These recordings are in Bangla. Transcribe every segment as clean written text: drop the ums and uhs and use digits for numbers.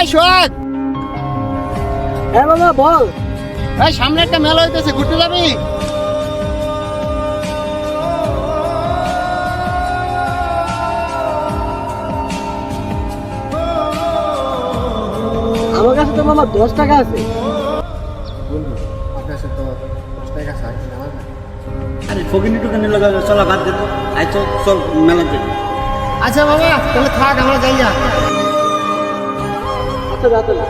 এই সোহাগ, হ্যাঁ মামা বল। এই সামনে একটা মেলা হইতেছে, ঘুরতে যাবি? আমার কাছে তো মামা 10 টাকা আছে। আরে ফকিনি টুকানি লাগা চলা বাদ দে তো। আই তো চল মেলা যাই। আচ্ছা বাবা, তাহলে থাক, আমরা যাই না। আচ্ছা যা তাহলে।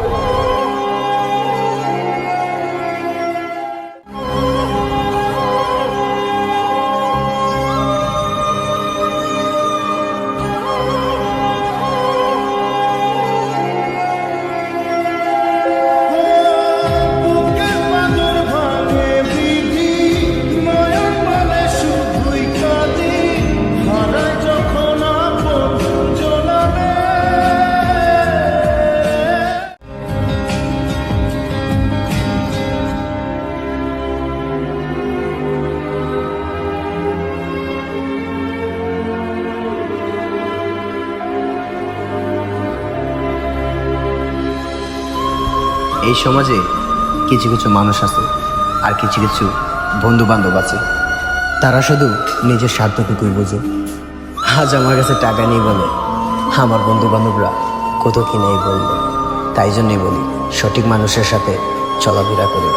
এই সমাজে কিছু কিছু মানুষ আছে আর কিছু কিছু বন্ধু বান্ধব আছে, তারা শুধু নিজের স্বার্থটুকুই বোঝে। আজ আমার কাছে টাকা নেই বলে আমার বন্ধু বান্ধবরা কত কি নেই বলবে। তাই জন্যই বলি, সঠিক মানুষের সাথে চলাফেরা করে।